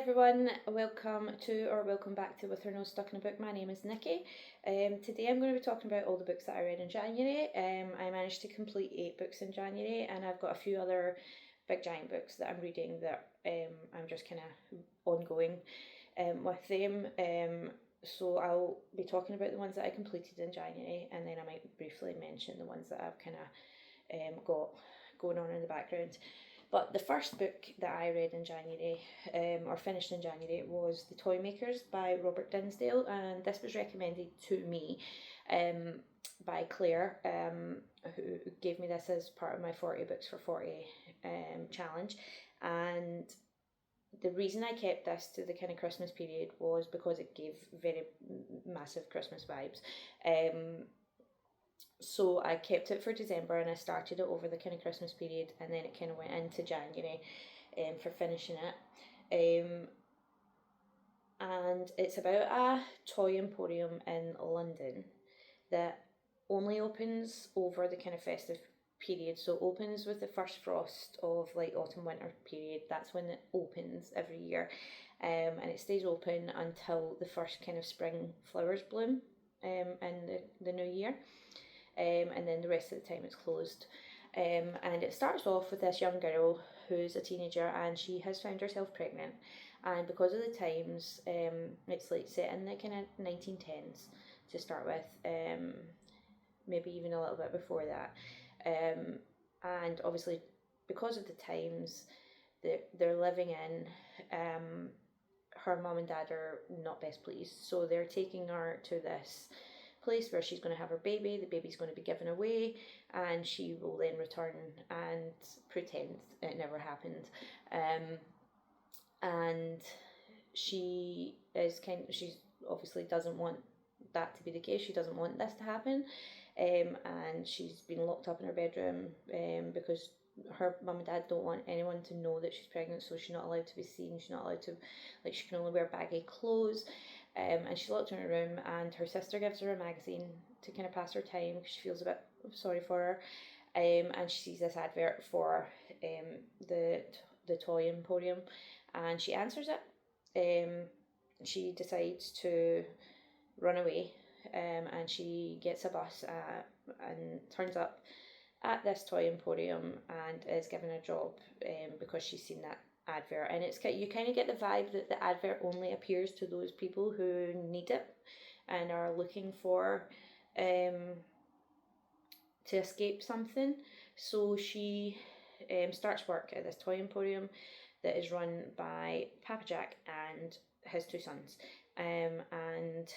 everyone, welcome back to Wuthering Stuck in a Book. My name is Nikki. Today I'm going to be talking about all the books that I read in January. I managed to complete 8 books in January, and I've got a few other big giant books that I'm reading that I'm just kind of ongoing with them. So I'll be talking about the ones that I completed in January, and then I might briefly mention the ones that I've kind of got going on in the background. But the first book that I read in January, or finished in January, was The Toy Makers by Robert Dinsdale, and this was recommended to me by Claire, who gave me this as part of my 40 books for 40 challenge. And the reason I kept this to the kind of Christmas period was because it gave very massive Christmas vibes. So I kept it for December, and I started it over the kind of Christmas period, and then it kind of went into January for finishing it. And it's about a toy emporium in London that only opens over the kind of festive period. So it opens with the first frost of like autumn winter period. That's when it opens every year, and it stays open until the first kind of spring flowers bloom in the new year. And then the rest of the time it's closed. And it starts off with this young girl who's a teenager, and she has found herself pregnant. And because of the times, it's like set in the kind of 1910s to start with, maybe even a little bit before that. And obviously, because of the times that they're living in, her mum and dad are not best pleased. So they're taking her to this place where she's going to have her baby. The baby's going to be given away, and she will then return and pretend it never happened. And she obviously doesn't want that to be the case. She doesn't want this to happen, and she's been locked up in her bedroom because her mum and dad don't want anyone to know that she's pregnant. So she's not allowed to be seen. She's not allowed to, like, she can only wear baggy clothes. And she's locked in her room, and her sister gives her a magazine to kind of pass her time because she feels a bit sorry for her. And she sees this advert for the toy emporium, and she answers it. She decides to run away, and she gets a bus and turns up at this toy emporium and is given a job because she's seen that advert. And it's you kind of get the vibe that the advert only appears to those people who need it and are looking for to escape something. So she starts work at this toy emporium that is run by Papa Jack and his 2 sons, and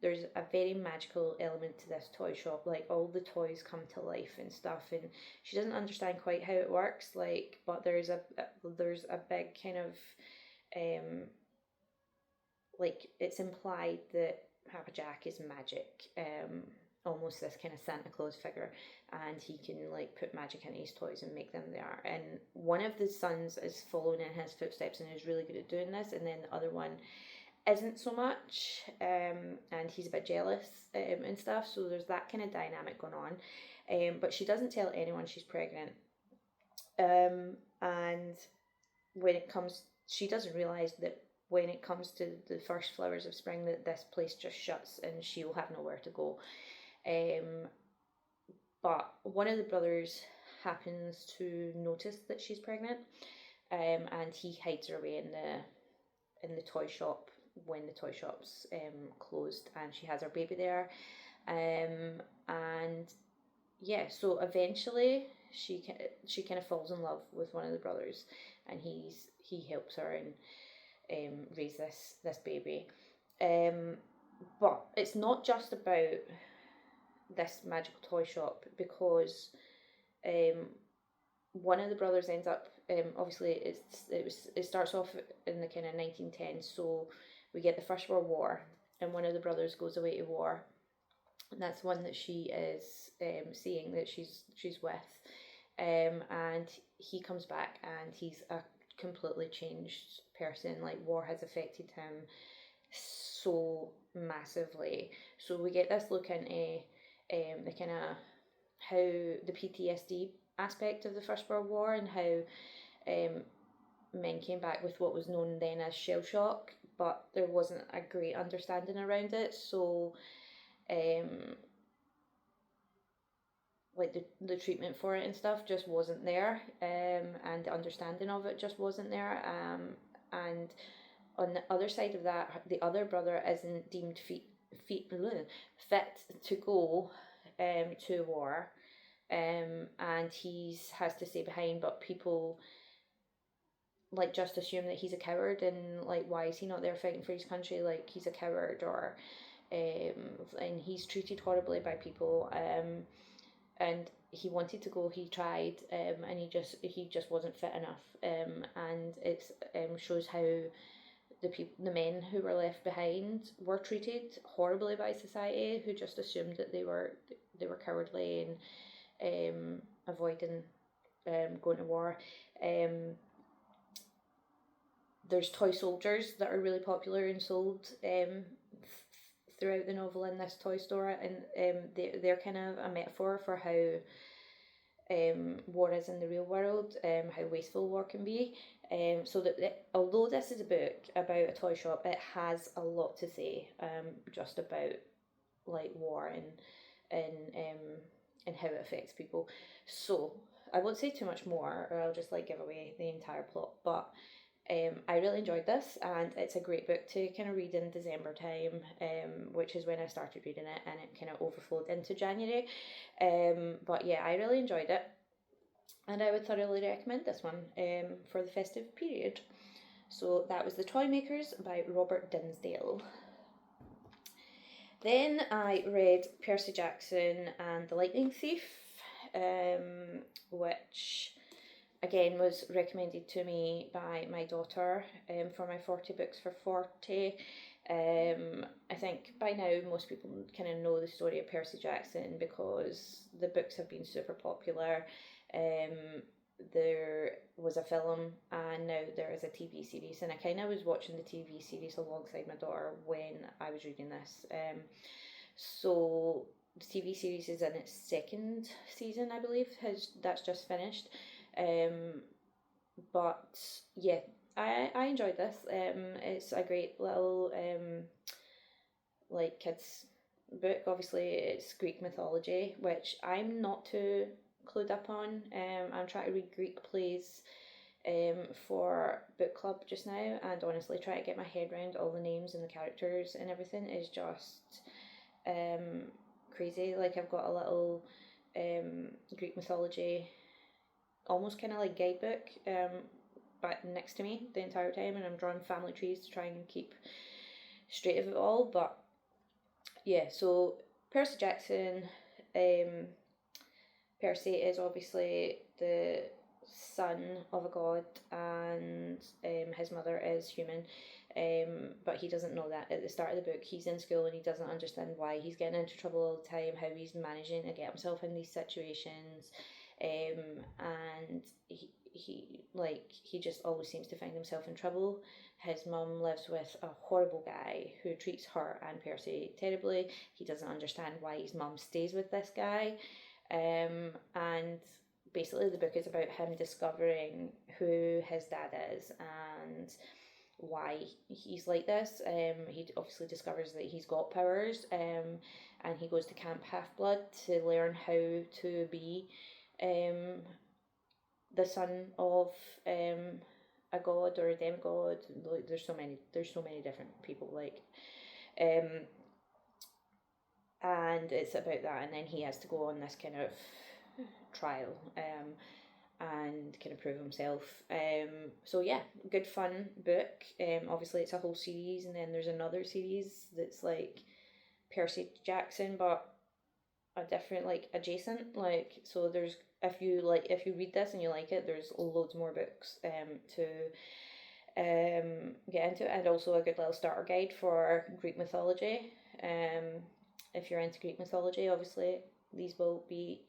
there's a very magical element to this toy shop. Like, all the toys come to life and stuff, and she doesn't understand quite how it works. Like, but there's a big kind of like, it's implied that Papa Jack is magic, almost this kind of Santa Claus figure, and he can like put magic into his toys and make them there. And one of the sons is following in his footsteps and is really good at doing this, and then the other one isn't so much, and he's a bit jealous and stuff. So there's that kind of dynamic going on, but she doesn't tell anyone she's pregnant, and when it comes, she doesn't realise that when it comes to the first flowers of spring, that this place just shuts and she will have nowhere to go. But one of the brothers happens to notice that she's pregnant, and he hides her away in the toy shop when the toy shop's closed, and she has her baby there. And yeah, so eventually she kind of falls in love with one of the brothers, and he helps her and raise this baby. But it's not just about this magical toy shop, because one of the brothers ends up, obviously it starts off in the kind of 1910s, so we get the First World War, and one of the brothers goes away to war, and that's one that she is seeing, that she's with, and he comes back and he's a completely changed person. Like, war has affected him so massively. So we get this look into the kind of how the PTSD aspect of the First World War, and how men came back with what was known then as shell shock, but there wasn't a great understanding around it. So, like the treatment for it and stuff just wasn't there, and the understanding of it just wasn't there. And on the other side of that, the other brother isn't deemed fit to go to war, and has to stay behind, but people like just assume that he's a coward, and like, why is he not there fighting for his country, like he's a coward, or and he's treated horribly by people, and he wanted to go, he tried, and he just wasn't fit enough, and it's shows how the men who were left behind were treated horribly by society, who just assumed that they were cowardly and avoiding going to war. There's toy soldiers that are really popular and sold throughout the novel in this toy store, and they're kind of a metaphor for how war is in the real world, how wasteful war can be. So that although this is a book about a toy shop, it has a lot to say just about like war and how it affects people. So I won't say too much more, or I'll just like give away the entire plot. But I really enjoyed this, and it's a great book to kind of read in December time, which is when I started reading it, and it kind of overflowed into January. But yeah, I really enjoyed it, and I would thoroughly recommend this one for the festive period. So that was The Toy Makers by Robert Dinsdale. Then I read Percy Jackson and the Lightning Thief, which again was recommended to me by my daughter for my 40 books for 40. I think by now most people kind of know the story of Percy Jackson because the books have been super popular. There was a film, and now there is a TV series, and I kind of was watching the TV series alongside my daughter when I was reading this. So the TV series is in its second season, I believe, that's just finished. But yeah, I enjoyed this. It's a great little like kids book. Obviously it's Greek mythology, which I'm not too clued up on. I'm trying to read Greek plays for book club just now, and honestly trying to get my head around all the names and the characters and everything is just crazy. Like, I've got a little Greek mythology almost kind of like guidebook but next to me the entire time, and I'm drawing family trees to try and keep straight of it all. But yeah, so Percy Jackson, Percy is obviously the son of a god, and his mother is human, but he doesn't know that at the start of the book. He's in school and he doesn't understand why he's getting into trouble all the time, how he's managing to get himself in these situations, and he just always seems to find himself in trouble. His mum lives with a horrible guy who treats her and Percy terribly. He doesn't understand why his mum stays with this guy, and basically the book is about him discovering who his dad is and why he's like this. He obviously discovers that he's got powers, and he goes to Camp Half-Blood to learn how to be the son of a god or a demigod. Like, there's so many different people, like, and it's about that, and then he has to go on this kind of trial and kind of prove himself. So yeah, good fun book. Obviously it's a whole series, and then there's another series that's like Percy Jackson but a different, like, adjacent, like, so there's, if you read this and you like it, there's loads more books to get into, and also a good little starter guide for Greek mythology. If you're into Greek mythology, obviously these will be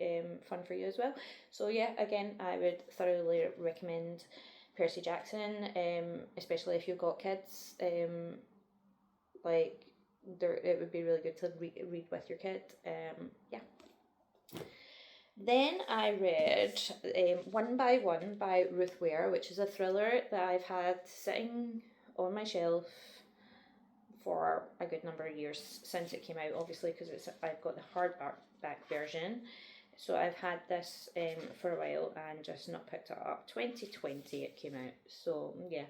fun for you as well. So yeah, again, I would thoroughly recommend Percy Jackson, especially if you've got kids. Like, it would be really good to read with your kid. Yeah. Then I read One by One by Ruth Ware, which is a thriller that I've had sitting on my shelf for a good number of years since it came out, obviously, because I've got the hardback version. So I've had this for a while and just not picked it up. 2020 it came out, so yeah.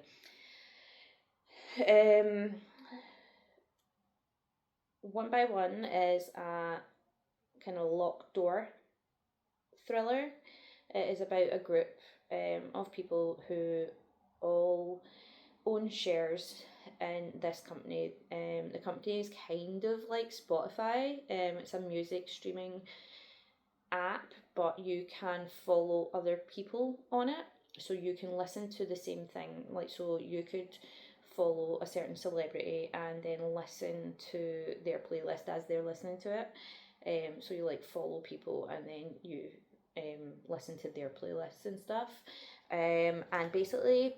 One by One is a kind of locked door thriller. It is about a group of people who all own shares in this company. The company is kind of like Spotify. It's a music streaming app, but you can follow other people on it. So you can listen to the same thing. Like, so you could follow a certain celebrity and then listen to their playlist as they're listening to it. So you like follow people and then you listen to their playlists and stuff. And basically,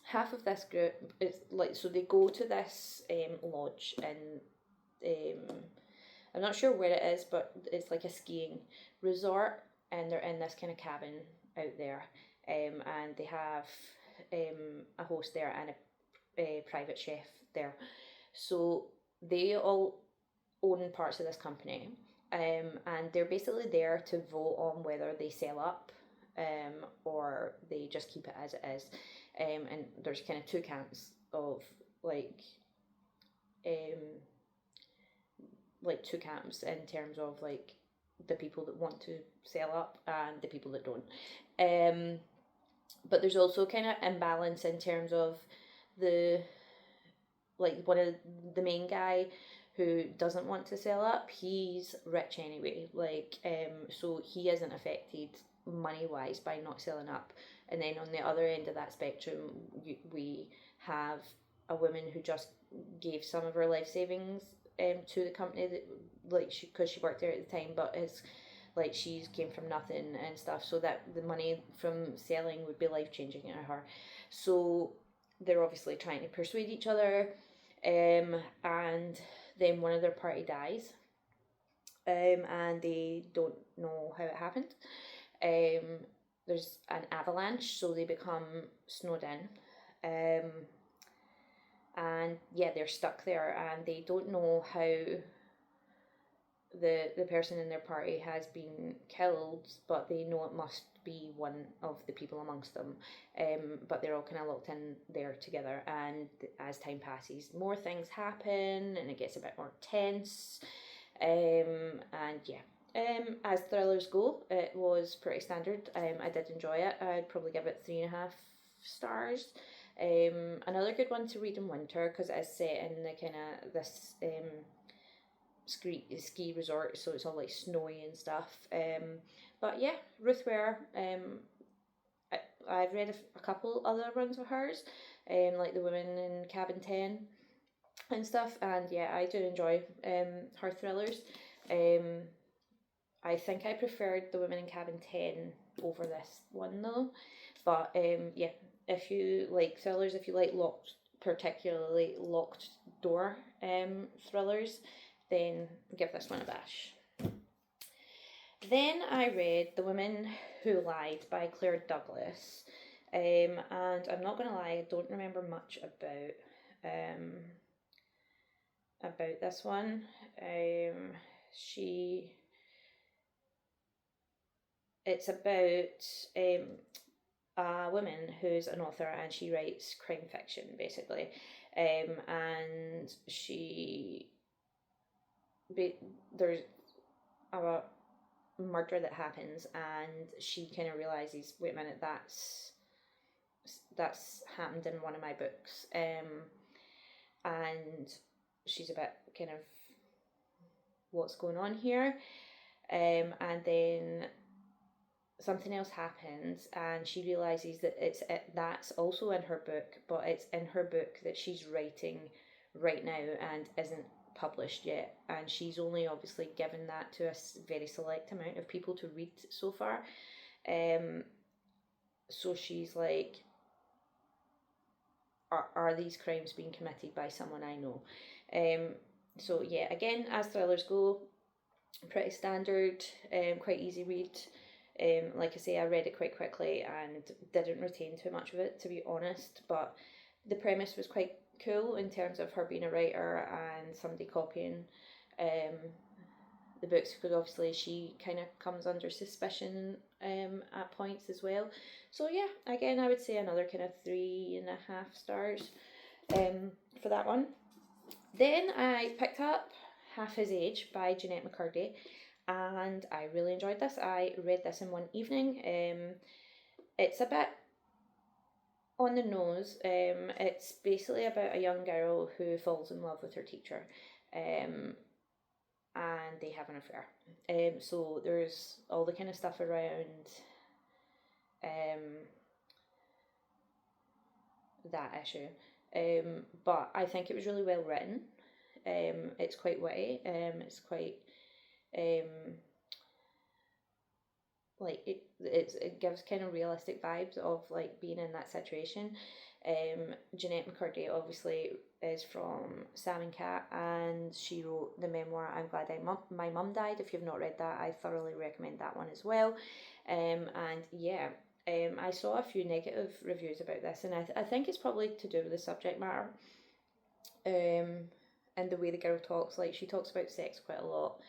half of this group is like, so they go to this lodge in I'm not sure where it is, but it's like a skiing resort, and they're in this kind of cabin out there, and they have a host there and a private chef there. So they all own parts of this company, and they're basically there to vote on whether they sell up, or they just keep it as it is. And there's kind of two camps of like two camps in terms of like the people that want to sell up and the people that don't. But there's also kind of imbalance in terms of the one of the main guy who doesn't want to sell up. He's rich anyway, so he isn't affected money wise by not selling up. And then on the other end of that spectrum, we have a woman who just gave some of her life savings to the company, that because she worked there at the time, but it's like she's came from nothing and stuff, so that the money from selling would be life changing to her. So they're obviously trying to persuade each other, and then one of their party dies, and they don't know how it happened. There's an avalanche, so they become snowed in. And yeah, they're stuck there and they don't know how the person in their party has been killed, but they know it must be one of the people amongst them. But they're all kind of locked in there together, and as time passes, more things happen and it gets a bit more tense. And yeah. As thrillers go, it was pretty standard. I did enjoy it. I'd probably give it 3.5 stars. Another good one to read in winter because it is set in the kind of this ski resort, so it's all like snowy and stuff. But yeah, Ruth Ware. I've read a couple other runs of hers, like The Women in Cabin 10 and stuff, and yeah, I do enjoy her thrillers. I think I preferred The Women in Cabin 10 over this one though, but yeah, if you like thrillers, if you like particularly locked door thrillers, then give this one a bash. Then I read The Woman Who Lied by Claire Douglas, and I'm not gonna lie, I don't remember much about this one. It's about a woman who's an author and she writes crime fiction basically, and there's a murder that happens and she kind of realizes, wait a minute, that's happened in one of my books, and she's a bit kind of, what's going on here, and then something else happens and she realizes that that's also in her book, but it's in her book that she's writing right now and isn't published yet, and she's only obviously given that to a very select amount of people to read so far. So she's like, are these crimes being committed by someone I know? So yeah, again, as thrillers go, pretty standard, quite easy read. Like I say, I read it quite quickly and didn't retain too much of it, to be honest, but the premise was quite cool in terms of her being a writer and somebody copying the books, because obviously she kind of comes under suspicion at points as well. So yeah, again, I would say another kind of 3.5 stars for that one. Then I picked up Half His Age by Jeanette McCurdy, and I really enjoyed this. I read this in one evening. It's a bit on the nose. It's basically about a young girl who falls in love with her teacher, and they have an affair. So there's all the kind of stuff around that issue. But I think it was really well written. It's quite witty. It's quite like it gives kind of realistic vibes of like being in that situation. Jeanette McCurdy obviously is from Sam and Cat, and she wrote the memoir I'm Glad My Mum Died. If you've not read that, I thoroughly recommend that one as well. And yeah, I saw a few negative reviews about this, and I think it's probably to do with the subject matter, and the way the girl talks. Like, she talks about sex quite a lot,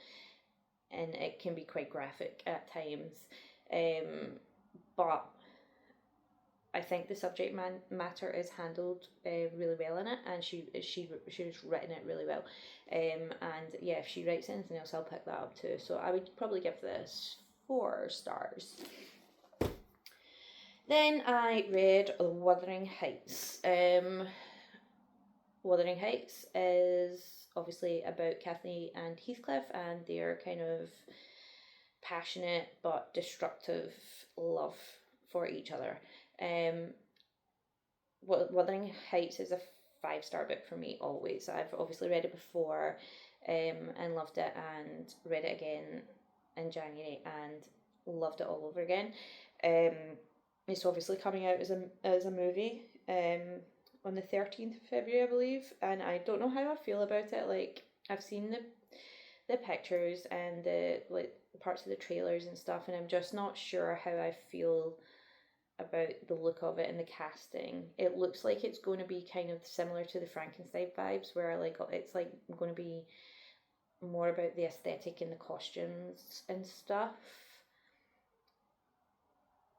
and it can be quite graphic at times. But I think the subject matter is handled really well in it, and she's written it really well. And yeah, if she writes anything else, I'll pick that up too. So I would probably give this 4 stars. Then I read Wuthering Heights. Wuthering Heights is obviously about Kathy and Heathcliff and their kind of passionate but destructive love for each other. Wuthering Heights is a 5-star book for me always. I've obviously read it before and loved it, and read it again in January and loved it all over again. It's obviously coming out as a movie on the 13th of February, I believe, and I don't know how I feel about it. Like, I've seen the pictures and the like parts of the trailers and stuff, and I'm just not sure how I feel about the look of it and the casting. It looks like it's going to be kind of similar to the Frankenstein vibes, where like it's like going to be more about the aesthetic and the costumes and stuff.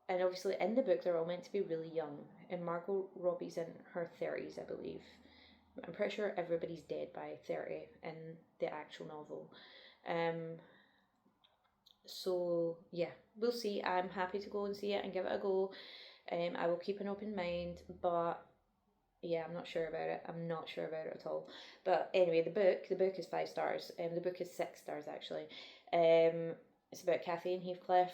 And obviously in the book they're all meant to be really young, and Margot Robbie's in her 30s, I believe. I'm pretty sure everybody's dead by 30 in the actual novel. So yeah, we'll see. I'm happy to go and see it and give it a go. I will keep an open mind, but yeah, I'm not sure about it. I'm not sure about it at all. But anyway, the book is 5 stars. The book is 6 stars actually. It's about Kathy and Heathcliff.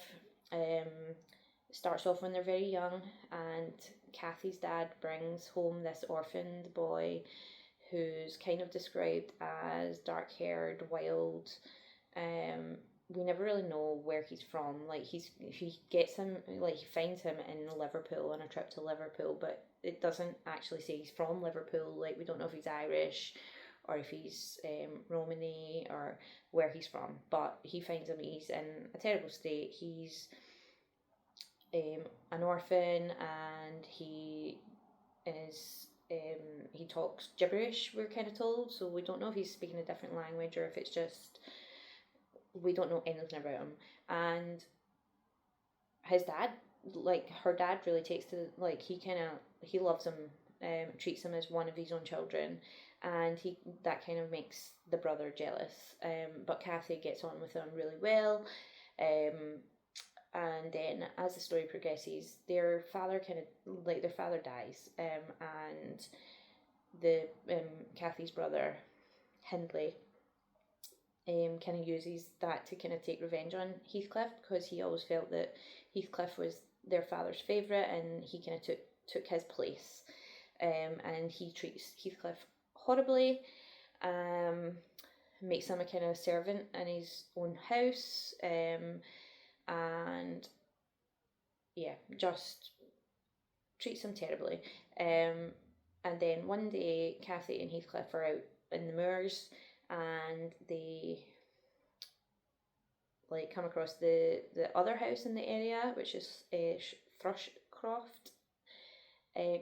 Starts off when they're very young, and Kathy's dad brings home this orphaned boy who's kind of described as dark-haired, wild. We never really know where he's from. Like, he finds him in Liverpool on a trip to Liverpool, but it doesn't actually say he's from Liverpool. Like, we don't know if he's Irish or if he's Romany or where he's from. But he finds him. He's in a terrible state. He's an orphan, and he talks gibberish, we're kind of told, so we don't know if he's speaking a different language or if it's just we don't know anything about him. And his dad, like her dad, really takes to, like, he loves him, treats him as one of his own children, and that kind of makes the brother jealous. But Kathy gets on with him really well. And then as the story progresses, their father dies, and the Kathy's brother Hindley kind of uses that to kind of take revenge on Heathcliff, because he always felt that Heathcliff was their father's favourite, and he kind of took his place, and he treats Heathcliff horribly, makes him a kind of servant in his own house, and yeah, just treats him terribly. And then one day Kathy and Heathcliff are out in the moors, and they like come across the other house in the area, which is Thrushcroft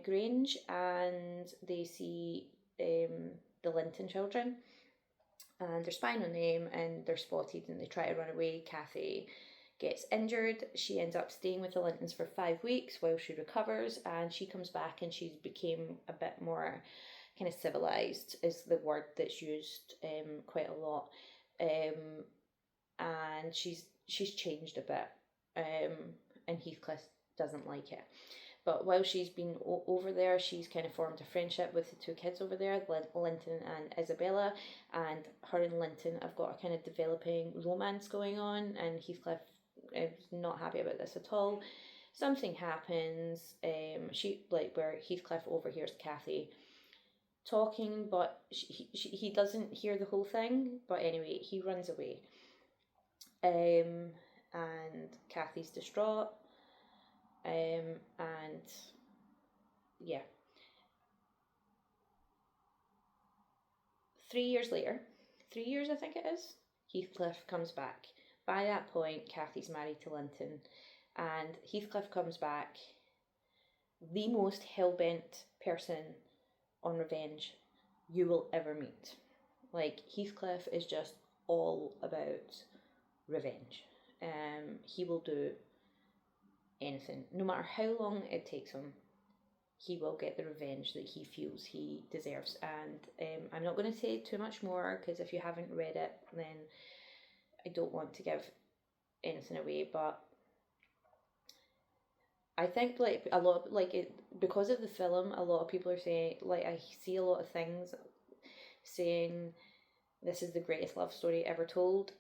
Grange, and they see the Linton children, and they're spying on them, and they're spotted, and they try to run away. Kathy gets injured. She ends up staying with the Lintons for 5 weeks while she recovers, and she comes back, and she's became a bit more kind of civilized, is the word that's used quite a lot, and she's changed a bit, and Heathcliff doesn't like it. But while she's been over there, she's kind of formed a friendship with the two kids over there, Linton and Isabella, and her and Linton have got a kind of developing romance going on, and Heathcliff is not happy about this at all. Something happens, where Heathcliff overhears Kathy talking, but he doesn't hear the whole thing. But anyway, he runs away, and Kathy's distraught. And yeah, 3 years later, 3 years I think it is, Heathcliff comes back. By that point, Kathy's married to Linton, and Heathcliff comes back, the most hell-bent person on revenge you will ever meet. Like, Heathcliff is just all about revenge. He will do anything, no matter how long it takes him. He will get the revenge that he feels he deserves. And I'm not going to say too much more, because if you haven't read it, then I don't want to give anything away. But I think like a lot, like it, because of the film, a lot of people are saying, like, I see a lot of things saying this is the greatest love story ever told,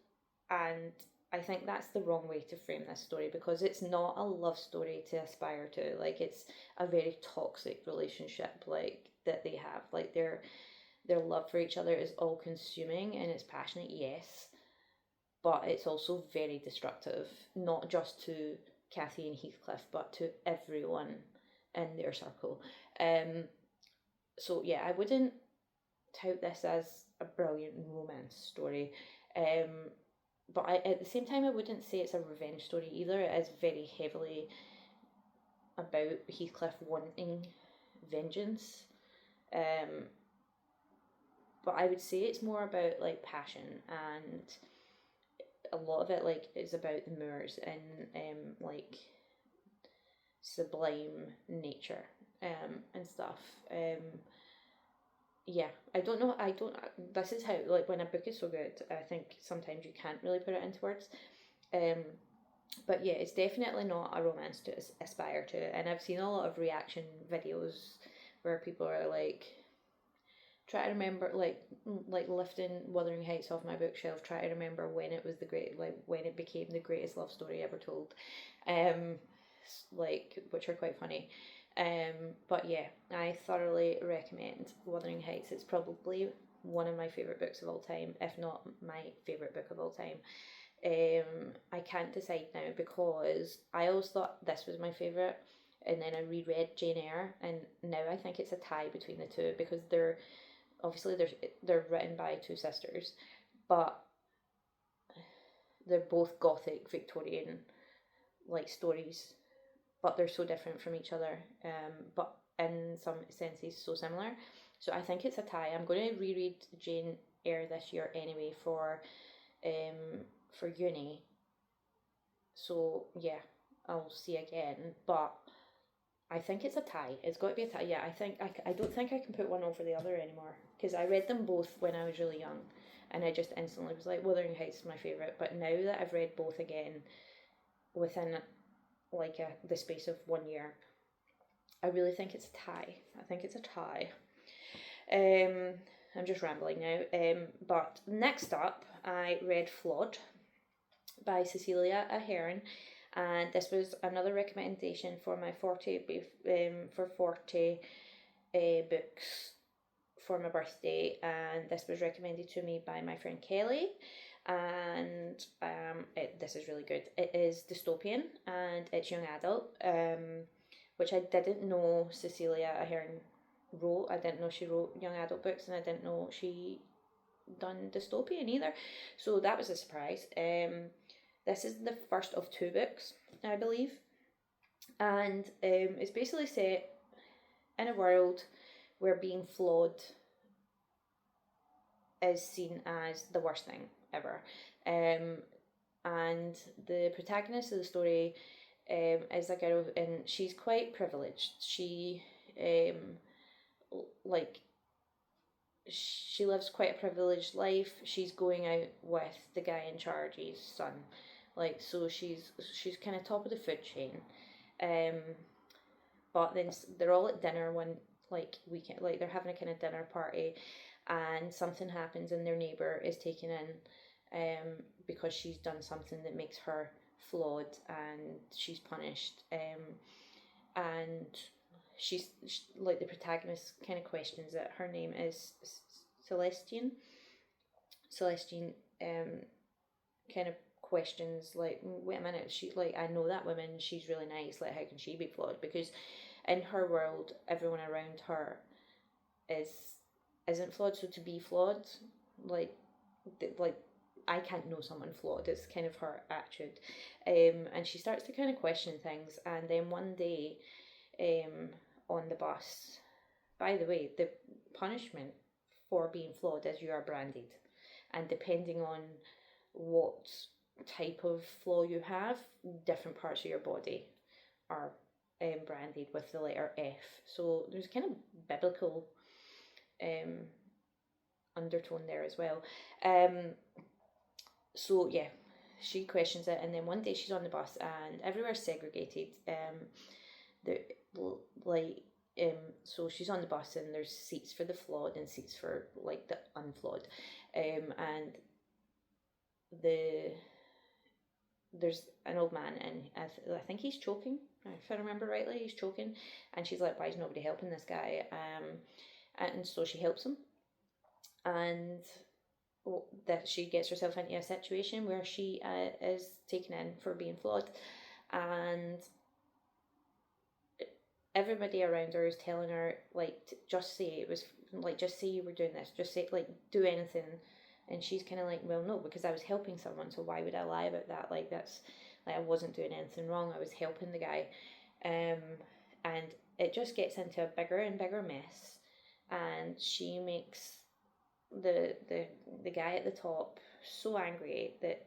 and I think that's the wrong way to frame this story, because it's not a love story to aspire to. Like, it's a very toxic relationship, like, that they have. Like, their love for each other is all consuming, and it's passionate, yes, but it's also very destructive, not just to Kathy and Heathcliff, but to everyone in their circle. So yeah, I wouldn't tout this as a brilliant romance story. But at the same time, I wouldn't say it's a revenge story either. It is very heavily about Heathcliff wanting vengeance. But I would say it's more about like passion, and a lot of it like is about the moors and like sublime nature and stuff. Yeah, I don't know. This is how, like, when a book is so good, I think sometimes you can't really put it into words. But yeah, it's definitely not a romance to aspire to. And I've seen a lot of reaction videos where people are like, try to remember, like lifting Wuthering Heights off my bookshelf, try to remember when it was when it became the greatest love story ever told. Like, which are quite funny. But yeah, I thoroughly recommend Wuthering Heights. It's probably one of my favourite books of all time, if not my favourite book of all time. I can't decide now, because I always thought this was my favourite, and then I reread Jane Eyre, and now I think it's a tie between the two, because they're written by two sisters, but they're both gothic Victorian like stories, but they're so different from each other, but in some senses so similar. So I think it's a tie. I'm going to reread Jane Eyre this year anyway for uni. So yeah, I'll see again. But I think it's a tie. It's got to be a tie. Yeah, I don't think I can put one over the other anymore, because I read them both when I was really young, and I just instantly was like, Wuthering Heights is my favourite. But now that I've read both again within like the space of 1 year, I really think it's a tie. I think it's a tie. I'm just rambling now. But next up, I read Flawed by Cecelia Ahern, and this was another recommendation for my 40 books for my birthday, and this was recommended to me by my friend Kelly, and this is really good. It is dystopian, and it's young adult, which I didn't know Cecelia Ahern wrote. I didn't know she wrote young adult books, and I didn't know she done dystopian either, so that was a surprise. This is the first of 2 books, I believe. And it's basically set in a world where being flawed is seen as the worst thing ever. And the protagonist of the story is a girl, and she's quite privileged. She she lives quite a privileged life. She's going out with the guy in charge's son, so she's kind of top of the food chain. But then they're all at dinner one weekend, they're having a kind of dinner party, and something happens, and their neighbour is taken in because she's done something that makes her flawed, and she's punished. And she's the protagonist kind of questions it. Her name is Celestine. Kind of questions, wait a minute, she I know that woman, she's really nice, how can she be flawed? Because in her world, everyone around her isn't flawed. So to be flawed, I can't know someone flawed. It's kind of her attitude. And she starts to kind of question things. And then one day, on the bus, by the way, the punishment for being flawed is you are branded. And depending on what type of flaw you have, different parts of your body are branded with the letter F. So there's kind of biblical undertone there as well. So yeah, she questions it, and then one day she's on the bus and everywhere's segregated. So she's on the bus and there's seats for the flawed and seats for the unflawed, and there's an old man, and I think he's choking, if I remember rightly. He's choking, and she's like, why is nobody helping this guy? And so she helps him, and that she gets herself into a situation where she is taken in for being flawed, and everybody around her is telling her just say it was just say you were doing this, just say do anything. And she's kind of well, no, because I was helping someone, so why would I lie about that? That's I wasn't doing anything wrong, I was helping the guy. And it just gets into a bigger and bigger mess, and she makes the guy at the top so angry that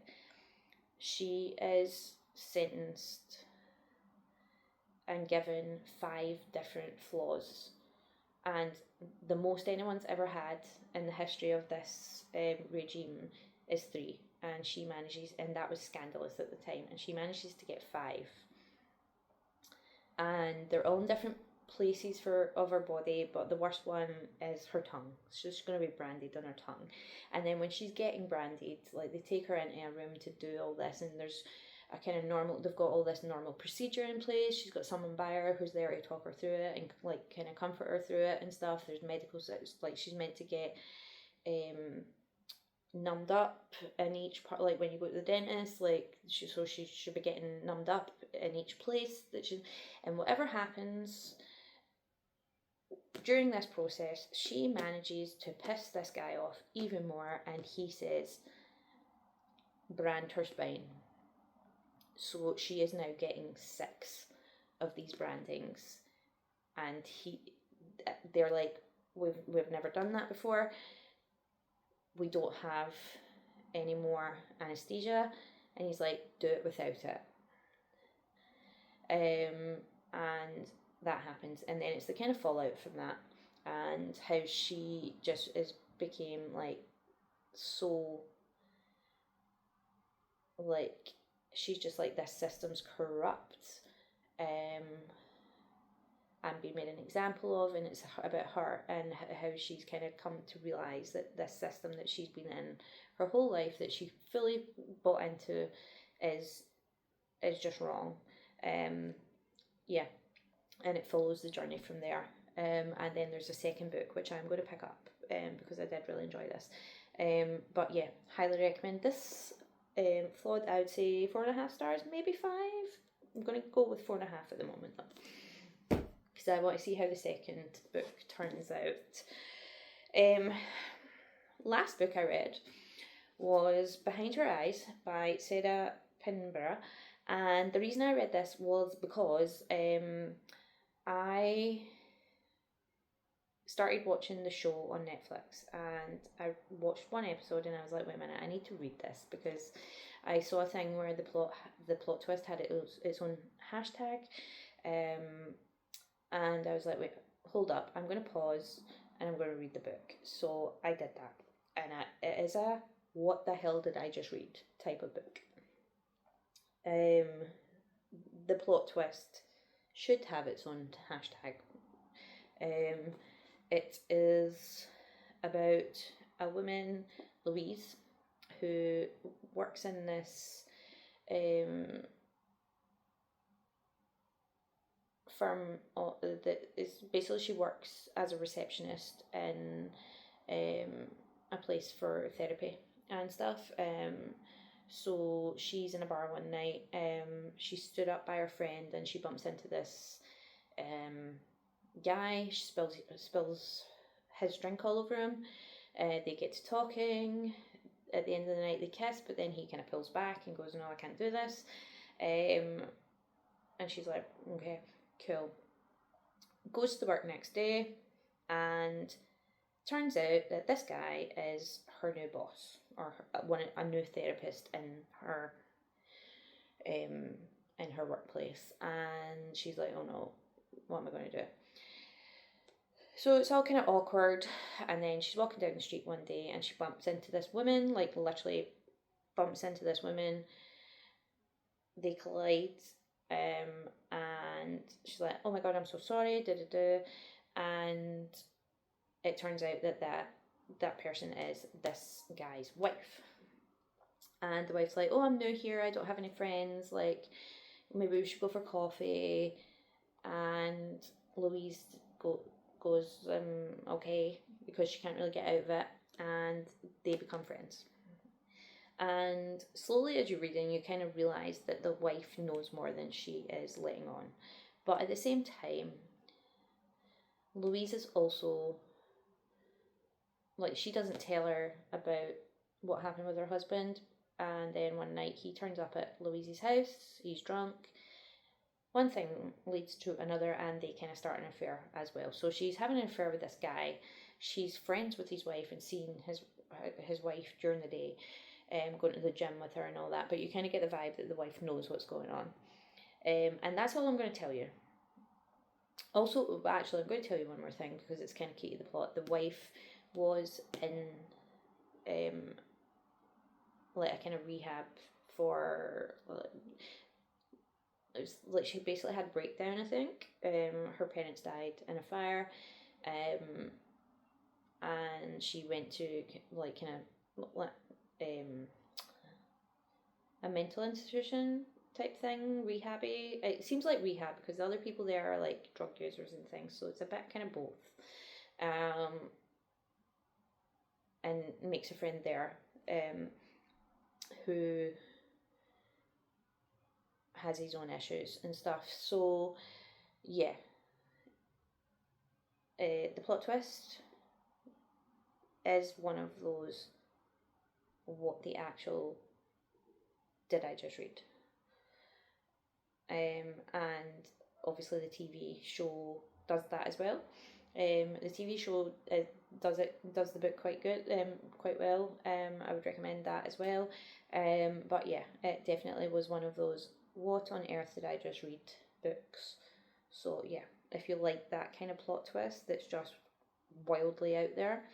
she is sentenced and given 5 different flaws, and the most anyone's ever had in the history of this regime is 3, and she manages, and that was scandalous at the time, and she manages to get 5, and they're all in different places of her body, but the worst one is her tongue. She's going to be branded on her tongue. And then when she's getting branded, they take her into a room to do all this, and there's a kind of they've got all this normal procedure in place. She's got someone by her who's there to talk her through it and kind of comfort her through it and stuff. There's medical, she's meant to get numbed up in each part, when you go to the dentist, she should be getting numbed up in each place and whatever happens during this process, she manages to piss this guy off even more, and he says, brand her spine. So she is now getting 6 of these brandings, and they're we've never done that before. We don't have any more anesthesia, and he's do it without it. And that happens, and then it's the kind of fallout from that, and how she just became so she's just this system's corrupt, and being made an example of, and it's about her and how she's kind of come to realise that this system that she's been in her whole life, that she fully bought into, is just wrong. Yeah, and it follows the journey from there. And then there's a second book which I'm going to pick up because I did really enjoy this. But yeah, highly recommend this. Flawed, I would say 4.5 stars, maybe 5. I'm going to go with 4.5 at the moment though, because I want to see how the second book turns out. Last book I read was Behind Her Eyes by Sarah Pinborough. And the reason I read this was because I started watching the show on Netflix, and I watched one episode and I was like, wait a minute, I need to read this, because I saw a thing where the plot twist had its own hashtag, and I was like, wait, hold up, I'm going to pause and I'm going to read the book. So I did that, and it is a what the hell did I just read type of book. The plot twist should have its own hashtag. It is about a woman, Louise, who works in this firm that is basically, she works as a receptionist in a place for therapy and stuff. So she's in a bar one night. She stood up by her friend and she bumps into this guy. She spills his drink all over him. They get to talking. At the end of the night they kiss, but then he kind of pulls back and goes, no, I can't do this. And she's like, okay, cool. Goes to work next day, and turns out that this guy is her new boss, or a new therapist in her workplace. And she's like, oh no, what am I going to do? So it's all kind of awkward, and then she's walking down the street one day and she bumps into this woman, like literally bumps into this woman. They collide, and she's like, oh my god, I'm so sorry, and it turns out that person is this guy's wife. And the wife's like, oh, I'm new here, I don't have any friends, like maybe we should go for coffee. And Louise goes okay, because she can't really get out of it, and they become friends. And slowly as you're reading, you kind of realise that the wife knows more than she is letting on. But at the same time, Louise is also, like, she doesn't tell her about what happened with her husband. And then one night he turns up at Louise's house, he's drunk. One thing leads to another, and they kind of start an affair as well. So she's having an affair with this guy. She's friends with his wife and seeing his wife during the day, going to the gym with her and all that. But you kind of get the vibe that the wife knows what's going on. And that's all I'm going to tell you. Also, actually, I'm going to tell you one more thing, because it's kind of key to the plot. The wife was in like a kind of rehab for... It was like she basically had a breakdown, I think. Her parents died in a fire, and she went to like kind of a mental institution type thing, rehabby. It seems like rehab, because the other people there are like drug users and things, so it's a bit kind of both. And makes a friend there, who has his own issues and stuff. So yeah, the plot twist is one of those, what the actual did I just read? And obviously the TV show does that as well. The TV show does the book quite well. I would recommend that as well. But yeah, it definitely was one of those what on earth did I just read books. So yeah, if you like that kind of plot twist that's just wildly out there,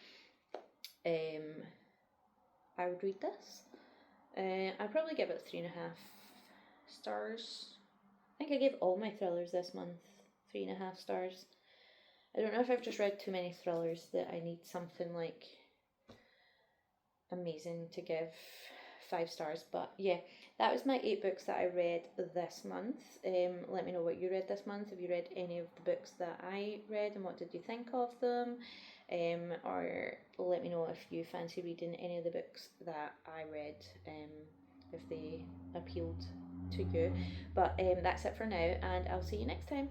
I would read this. I'd probably give it 3.5 stars. I think I gave all my thrillers this month 3.5 stars. I don't know if I've just read too many thrillers that I need something like amazing to give 5 stars. But yeah, that was my 8 books that I read this month. Let me know what you read this month. Have you read any of the books that I read, and what did you think of them? Or let me know if you fancy reading any of the books that I read, if they appealed to you. But that's it for now, and I'll see you next time.